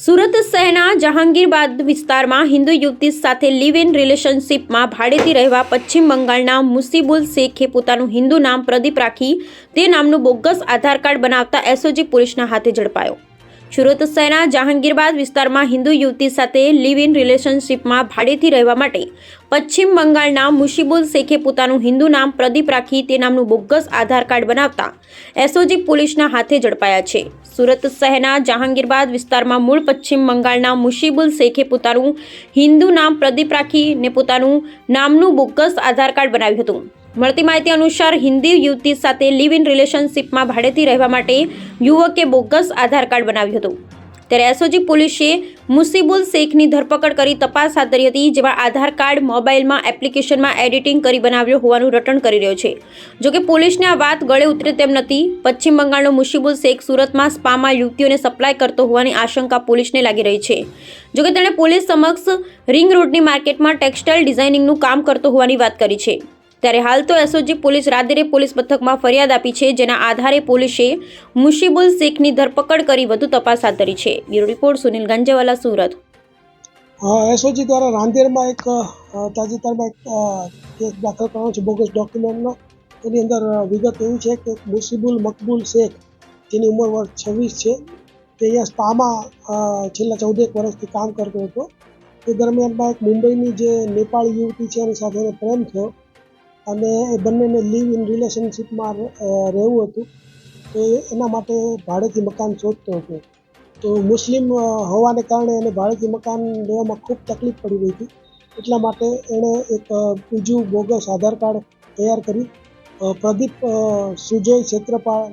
સુરત શહેરના જહાંગીરબાદ વિસ્તારમાં હિન્દુ યુવતી સાથે લિવ ઇન રિલેશનશિપમાં ભાડેથી રહેવા પશ્ચિમ બંગાળના મુસીબુલ શેખે પોતાનું હિન્દુ નામ પ્રદીપ રાખી તે નામનું બોગસ આધાર કાર્ડ બનાવતા એસઓજી પોલીસના હાથે ઝડપાયો। સુરત શહેરના જહાંગીરબાદ વિસ્તારમાં હિન્દુ યુવતી સાથે લિવ ઇન રિલેશનશિપમાં ભાડેથી રહેવા માટે પશ્ચિમ બંગાળના મુસીબુલ શેખે પોતાનું હિન્દુ નામ પ્રદીપ રાખી તે નામનું બોગસ આધાર કાર્ડ બનાવતા એસઓજી પોલીસના હાથે ઝડપાયા છે। સુરત શહેરના જહાંગીરબાદ વિસ્તારમાં મૂળ પશ્ચિમ બંગાળના મુસીબુલ શેખે પોતાનું હિન્દુ નામ પ્રદીપ રાખીને પોતાનું નામનું બોગસ આધાર કાર્ડ બનાવ્યું હતું। મળતી માહિતી અનુસાર હિન્દી યુવતી સાથે લિવ ઇન રિલેશનશિપમાં ભાડેથી રહેવા માટે યુવકે બોગસ આધાર કાર્ડ બનાવ્યું હતું। ત્યારે એસઓજી પોલીસે મુસીબુલ શેખની ધરપકડ કરી તપાસ હાથ ધરી હતી, જેમાં આધાર કાર્ડ મોબાઈલમાં એપ્લિકેશનમાં એડિટિંગ કરી બનાવ્યો હોવાનું રટણ કરી રહ્યો છે। જોકે પોલીસને આ વાત ગળે ઉતરે તેમ નથી। પશ્ચિમ બંગાળનો મુસીબુલ શેખ સુરતમાં સ્પામાં યુવતીઓને સપ્લાય કરતો હોવાની આશંકા પોલીસને લાગી રહી છે। જોકે તેણે પોલીસ સમક્ષ રિંગ રોડની માર્કેટમાં ટેક્સટાઇલ ડિઝાઇનિંગનું કામ કરતો હોવાની વાત કરી છે। ત્યારે હાલ તો એસઓજી પોલીસ રાદેરે પોલીસ મથકમાં ફરિયાદ આપી છે, જેના આધારે પોલીસે મુસીબુલ શેખની ધરપકડ કરી વધુ તપાસ હાથ ધરી છે। Bureau report Sunil Ganjewala, Surat. SOG દ્વારા રાંદેરમાં એક તાજેતરમાં એક કેસ દાખલ કરવાનો છે બોગસ ડોક્યુમેન્ટનો। એની અંદર વિગત એવી છે કે મુસીબુલ મકબૂલ શેખ, જેની ઉંમર વર્ષ 26 છે, તે અહીંયા સ્પામાં છેલ્લા 14 વર્ષથી કામ કરતો હતો। તે દરમિયાનમાં એક મુંબઈની જે નેપાળી યુવતી છે એની સાથે એને પ્રેમ થયો અને એ બંનેને લિવ ઇન રિલેશનશિપમાં રહેવું હતું, તો એના માટે ભાડેથી મકાન શોધતો હતો। તો મુસ્લિમ હોવાને કારણે એને ભાડેથી મકાન લેવામાં ખૂબ તકલીફ પડી રહી હતી, એટલા માટે એણે એક બીજું બોગસ આધાર કાર્ડ તૈયાર કરી પ્રદીપ સુજોય ક્ષેત્રપાળ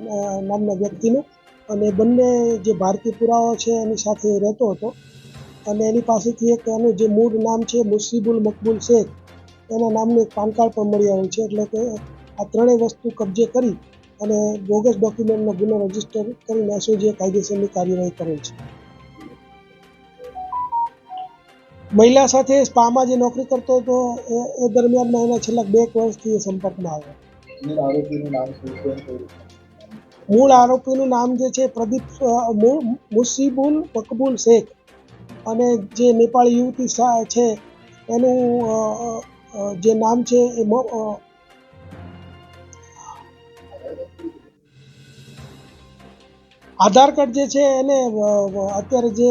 નામના વ્યક્તિનું, અને બંને જે ભારતીય પુરાવા છે એની સાથે રહેતો હતો અને એની પાસેથી એક એનું જે મૂળ નામ છે મુસીબુલ મકબૂલ શેખ એના નામનું એક પાન કાર્ડ પણ મળી આવ્યું છે। એટલે કે આ ત્રણેય વસ્તુ કબજે કરી અને બોગસ ડોક્યુમેન્ટનો ગુનો રજીસ્ટર કરીને એસઓજીએ કાયદેસરની કાર્યવાહી કરેલ છે। મહિલા સાથે સ્પામાં જે નોકરી કરતો હતો એ દરમિયાનમાં એના છેલ્લા 2 વર્ષથી સંપર્કમાં આવ્યો। મૂળ આરોપીનું નામ જે છે પ્રદીપ મુસીબુલ મકબૂલ શેખ, અને જે નેપાળી યુવતી છે એનું જે નામ છે એ આધાર કાર્ડ જે છે એને અત્યારે જે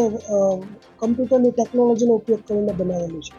કમ્પ્યુટરની ટેકનોલોજીનો ઉપયોગ કરીને બનાવેલું છે।